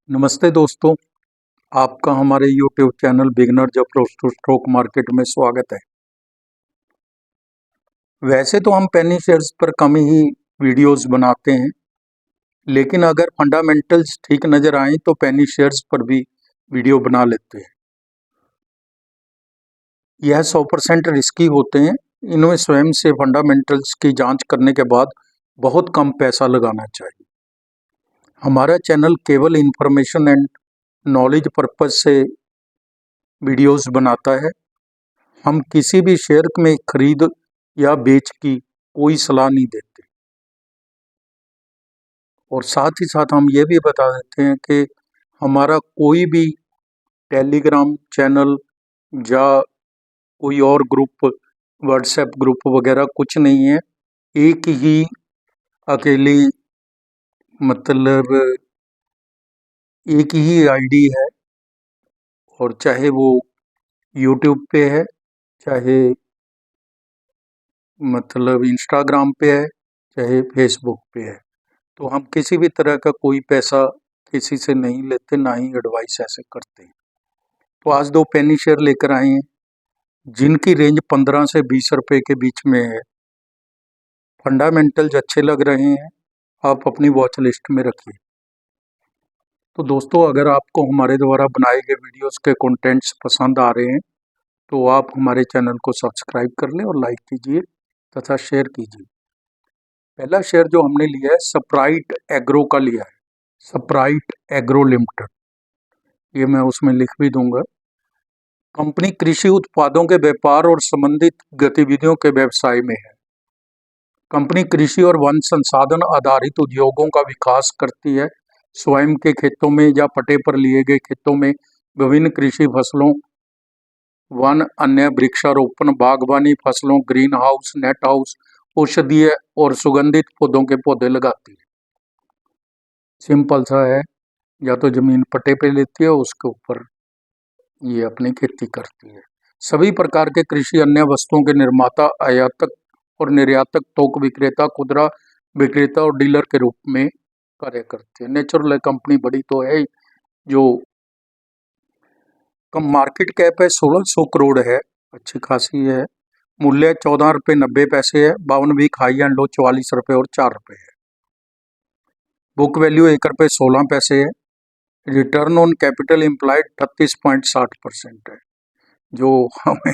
नमस्ते दोस्तों, आपका हमारे YouTube channel beginners approach to stock market में स्वागत है। वैसे तो हम पेनी शेयर्स पर कम ही वीडियोस बनाते हैं, लेकिन अगर फंडामेंटल्स ठीक नज़र आए तो पेनी शेयर्स पर भी वीडियो बना लेते हैं। यह 100% रिस्की होते हैं। इनमें स्वयं से फंडामेंटल्स की जांच करने के बाद बहुत कम पैसा लगाना चाहिए। हमारा चैनल केवल इंफॉर्मेशन एंड नॉलेज पर्पज से वीडियोस बनाता है। हम किसी भी शेयर में खरीद या बेच की कोई सलाह नहीं देते, और साथ ही साथ हम ये भी बता देते हैं कि हमारा कोई भी टेलीग्राम चैनल या कोई और ग्रुप, व्हाट्सएप ग्रुप वगैरह कुछ नहीं है। एक ही अकेली मतलब एक ही आईडी है, और चाहे वो यूट्यूब पे है, चाहे मतलब इंस्टाग्राम पे है, चाहे फेसबुक पे है। तो हम किसी भी तरह का कोई पैसा किसी से नहीं लेते, ना ही एडवाइस ऐसे करते हैं। तो आज दो पेनी शेयर लेकर आए हैं जिनकी रेंज 15 से 20 रुपए के बीच में है। फंडामेंटल्स अच्छे लग रहे हैं, आप अपनी वॉच लिस्ट में रखिए। तो दोस्तों, अगर आपको हमारे द्वारा बनाए गए वीडियोस के कंटेंट्स पसंद आ रहे हैं तो आप हमारे चैनल को सब्सक्राइब कर लें और लाइक कीजिए तथा शेयर कीजिए। पहला शेयर जो हमने लिया है स्प्राइट एग्रो का लिया है, स्प्राइट एग्रो लिमिटेड। ये मैं उसमें लिख भी दूंगा। कंपनी कृषि उत्पादों के व्यापार और संबंधित गतिविधियों के व्यवसाय में है। कंपनी कृषि और वन संसाधन आधारित उद्योगों का विकास करती है। स्वयं के खेतों में या पट्टे पर लिए गए खेतों में विभिन्न कृषि फसलों, वन, अन्य वृक्षारोपण, बागवानी फसलों, ग्रीन हाउस, नेट हाउस, औषधीय और सुगंधित पौधों के पौधे लगाती है। सिंपल सा है, या तो जमीन पट्टे पे लेती है, उसके ऊपर ये अपनी खेती करती है। सभी प्रकार के कृषि अन्य वस्तुओं के निर्माता, आयातक और निर्यातक, थोक विक्रेता, खुदरा विक्रेता और डीलर के रूप में कार्य करते हैं। नेचुरल है, कंपनी बड़ी तो है ही। जो कम मार्केट कैप है 1600 करोड़ है, अच्छी खासी है। मूल्य 14 रुपये 90 पैसे है। 52 वीक हाई एंड लो 44 रुपये और 4 रुपये है। बुक वैल्यू 1 रुपये 16 पैसे है। रिटर्न ऑन कैपिटल एम्प्लॉयड 38.60% है, जो हमें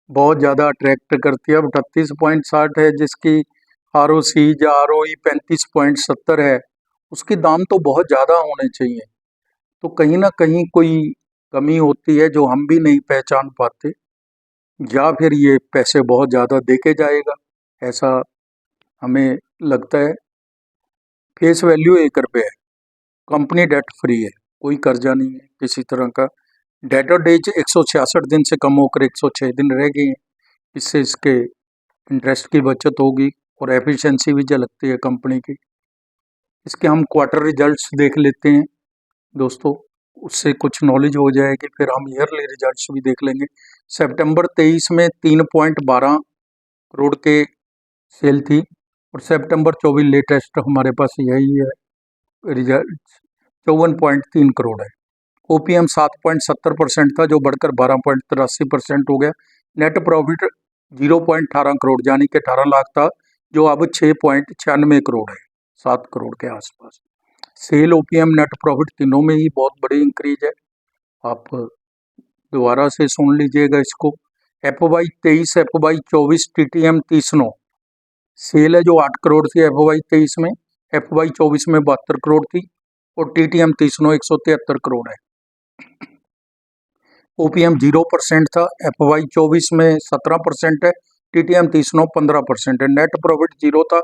बहुत ज़्यादा अट्रैक्ट करती है। अब 38.60 है, जिसकी ROC या ROE 35.70 है, उसके दाम तो बहुत ज़्यादा होने चाहिए। तो कहीं ना कहीं कोई कमी होती है जो हम भी नहीं पहचान पाते, या फिर ये पैसे बहुत ज़्यादा देके जाएगा, ऐसा हमें लगता है। फेस वैल्यू 1 रुपये है। कंपनी डेट फ्री है, कोई कर्जा नहीं है किसी तरह का। डेटर डेज 166 दिन से कम होकर 106 दिन रह गई हैं। इससे इसके इंटरेस्ट की बचत होगी और एफिशिएंसी भी झलकती है कंपनी की। इसके हम क्वार्टर रिजल्ट्स देख लेते हैं दोस्तों, उससे कुछ नॉलेज हो जाएगी। फिर हम ईयरली रिजल्ट्स भी देख लेंगे। सितंबर 23 में 3.12 करोड़ के सेल थी, और सितंबर 24 लेटेस्ट हमारे पास यही है रिजल्ट, 54.3 करोड़ है। OPM 7.70% था, जो बढ़कर 12.83% हो गया। नेट प्रॉफिट 0.18 करोड़ यानी कि 18 लाख था, जो अब 6.96 करोड़ है, 7 करोड़ के आसपास। सेल, OPM, नेट प्रॉफिट तीनों में ही बहुत बड़ी इंक्रीज है। आप दोबारा से सुन लीजिएगा इसको। FY 23, FY 24 TTM 30 सेल है जो 8 करोड़ थी FY 23 में, FY 24 में 72 करोड़ थी, और TTM 30 173 करोड़ है। OPM 0% था, FY 24 में 17% है, TTM 30 15% है। नेट प्रॉफिट 0 था,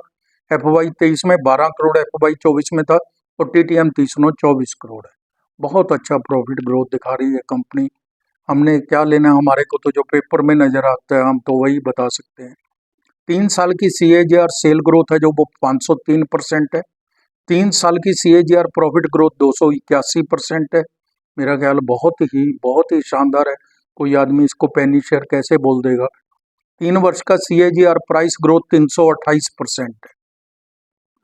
FY 23 में 12 करोड़ FY 24 में था, और TTM 30 24 करोड़ है। बहुत अच्छा प्रॉफिट ग्रोथ दिखा रही है कंपनी। हमने क्या लेना, हमारे को तो जो पेपर में नजर आता है हम तो वही बता सकते हैं। 3 साल की CAGR सेल ग्रोथ है जो वो 503% है। 3 साल की CAGR प्रॉफिट ग्रोथ 281% है। मेरा ख्याल बहुत ही शानदार है। कोई आदमी इसको पेनी शेयर कैसे बोल देगा। 3 वर्ष का CAGR प्राइस ग्रोथ 328% है।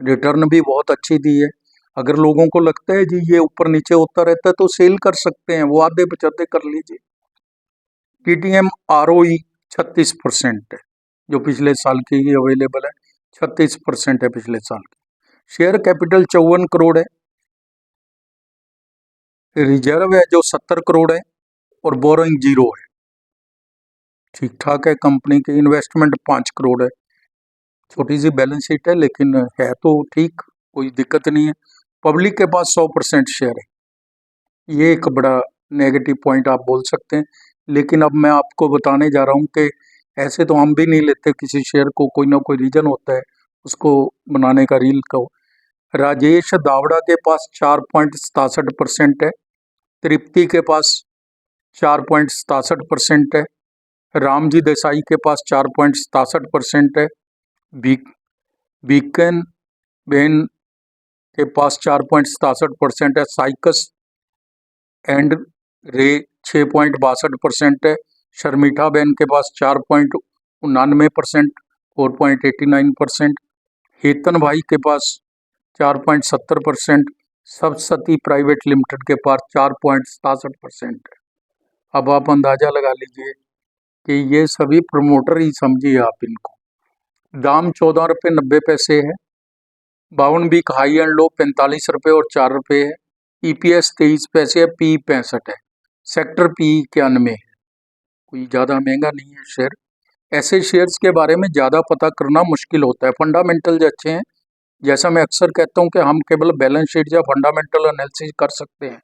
रिटर्न भी बहुत अच्छी दी है। अगर लोगों को लगता है जी ये ऊपर नीचे होता रहता है तो सेल कर सकते हैं, वो आधे पचहत्तर कर लीजिए। टीटीएम आरओई 36% है, जो पिछले साल की ही अवेलेबल है, 36% है पिछले साल की। शेयर कैपिटल 54 करोड़ है, रिजर्व है जो 70 करोड़ है, और बोरोइंग 0 है। ठीक ठाक है। कंपनी की इन्वेस्टमेंट 5 करोड़ है, छोटी सी बैलेंस शीट है लेकिन है तो ठीक, कोई दिक्कत नहीं है। पब्लिक के पास 100% शेयर है, ये एक बड़ा नेगेटिव पॉइंट आप बोल सकते हैं। लेकिन अब मैं आपको बताने जा रहा हूँ कि ऐसे तो हम भी नहीं लेते किसी शेयर को, कोई ना कोई रीजन होता है उसको बनाने का, रील का। राजेश दावड़ा के पास 4.67% है, तृप्ति के पास 4.67% है, रामजी देसाई के पास 4.67% है, बीकन बेन के पास 4.67% है, साइकस एंड रे 6.62% है, शर्मिठा बेन के पास 4.99%, 4.89%, हेतन भाई के पास 4.70%, सबसती प्राइवेट लिमिटेड के पास 4.67% है। अब आप अंदाजा लगा लीजिए कि ये सभी प्रमोटर ही समझिए आप इनको। दाम 14 रुपये 90 पैसे है, 52 वीक हाई एंड लो 45 रुपये और 4 रुपये है, ईपीएस 23 पैसे है, पी 65 है, सेक्टर पी 91 है, कोई ज़्यादा महंगा नहीं है शेयर। ऐसे शेयर्स के बारे में ज़्यादा पता करना मुश्किल होता है, फंडामेंटल्स अच्छे हैं। जैसा मैं अक्सर कहता हूं कि हम केवल बैलेंस शीट या फंडामेंटल एनालिसिस कर सकते हैं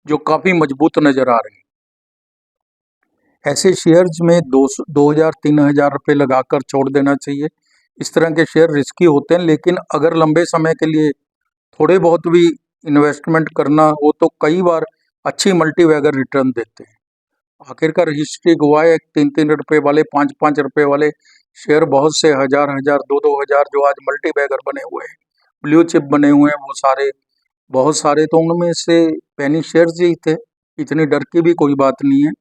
जो काफ़ी मजबूत नज़र आ रहे हैं। ऐसे शेयर्स में 2,000-3,000 रुपये लगाकर छोड़ देना चाहिए। इस तरह के शेयर रिस्की होते हैं, लेकिन अगर लंबे समय के लिए थोड़े बहुत भी इन्वेस्टमेंट करना हो तो कई बार अच्छी मल्टीबैगर रिटर्न देते हैं। आखिरकार हिस्ट्री गवाह है, 3-3 रुपये वाले, 5-5 रुपये वाले शेयर बहुत से हजार 2,000 जो आज मल्टीबैगर बने हुए हैं, ब्लू चिप बने हुए हैं, वो सारे बहुत सारे तो उनमें से पेनी शेयर्स ही थे। इतनी डर की भी कोई बात नहीं है।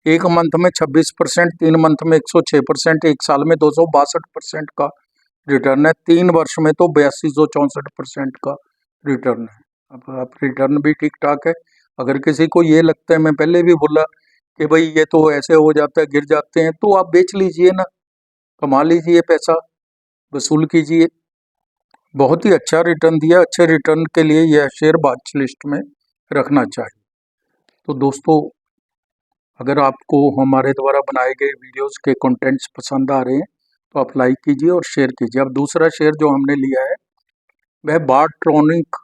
एक मंथ में 26%, 3 मंथ में 106%, एक साल में 262% का रिटर्न है, 3 वर्ष में तो 8264% का रिटर्न है। अब रिटर्न भी ठीक ठाक है। अगर किसी को ये लगता है, मैं पहले भी बोला कि भाई ये तो ऐसे हो जाता है, गिर जाते हैं, तो आप बेच लीजिए ना, कमा लीजिए, पैसा वसूल कीजिए। बहुत ही अच्छा रिटर्न दिया, अच्छे रिटर्न के लिए यह शेयर वॉच लिस्ट में रखना चाहिए। तो दोस्तों, अगर आपको हमारे द्वारा बनाए गए वीडियोस के कंटेंट्स पसंद आ रहे हैं तो आप लाइक कीजिए और शेयर कीजिए। अब दूसरा शेयर जो हमने लिया है वह बारट्रॉनिक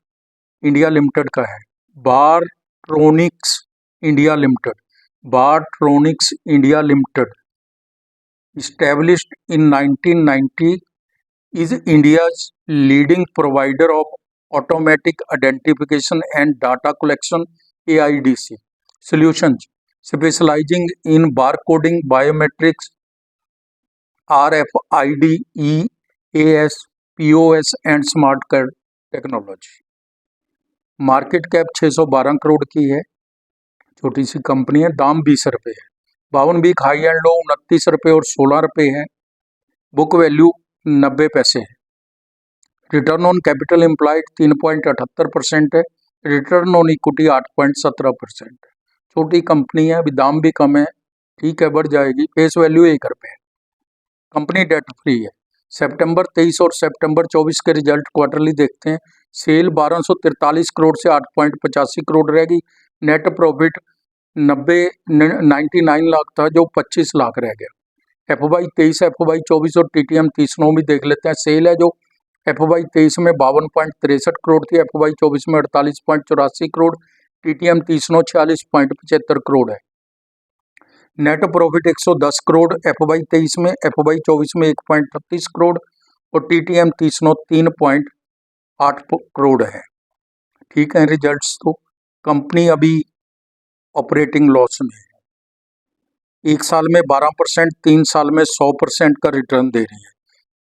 इंडिया लिमिटेड का है। Bartronics India limited, Bartronics India limited, established in 1990, is India's leading provider of automatic identification and data collection (AIDC) solutions, specializing in barcoding, biometrics, RFID, EAS, POS and smart card technology। Market cap 612 crore की है, छोटी सी company है, दाम 20 रुपये है, 52 week high and low 29 रुपये और 16 रुपये है, बुक वैल्यू 90 पैसे है, रिटर्न ऑन कैपिटल एम्प्लॉयड 3.78% है, रिटर्न ऑन इक्विटी 8.17% है। छोटी कंपनी है, अभी दाम भी कम है, ठीक है, बढ़ जाएगी। फेस वैल्यू 1 रुपये है, कंपनी डेट फ्री है। सितंबर 23 और सितंबर 24 के रिजल्ट क्वार्टरली देखते हैं। सेल 1243 करोड़ से 8.85 करोड़ रहेगी। नेट प्रॉफिट 99 लाख था जो 25 लाख रह गया। FY 23, FY 24 और TTM 30 भी देख लेते हैं। सेल है जो FY 23 में 52.63 करोड़ थी, FY 24 में 48.84 करोड़, TTM 30 46.75 करोड़ है। नेट प्रॉफिट 110 करोड़ FY 23 में, FY 24 में 1.38 करोड़ और TTM 30 3.8 करोड़ है। ठीक है रिजल्ट्स। तो कंपनी अभी ऑपरेटिंग लॉस में है, 1 साल में 12%, 3 साल में 100% का रिटर्न दे रही है।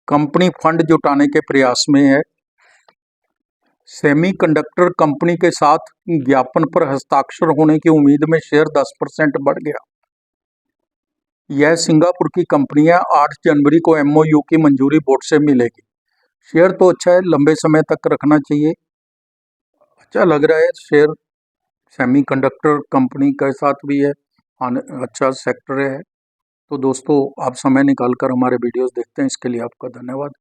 कंपनी फंड जुटाने के प्रयास में है। सेमीकंडक्टर कंपनी के साथ ज्ञापन पर हस्ताक्षर होने की उम्मीद में शेयर 10% बढ़ गया। यह सिंगापुर की कंपनी है। 8 जनवरी को MOU की मंजूरी बोर्ड से मिलेगी। शेयर तो अच्छा है, लंबे समय तक रखना चाहिए। अच्छा लग रहा है शेयर, सेमीकंडक्टर कंपनी के साथ भी है, अच्छा सेक्टर है। तो दोस्तों, आप समय निकाल कर हमारे वीडियोस देखते हैं, इसके लिए आपका धन्यवाद।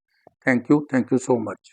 Thank you so much.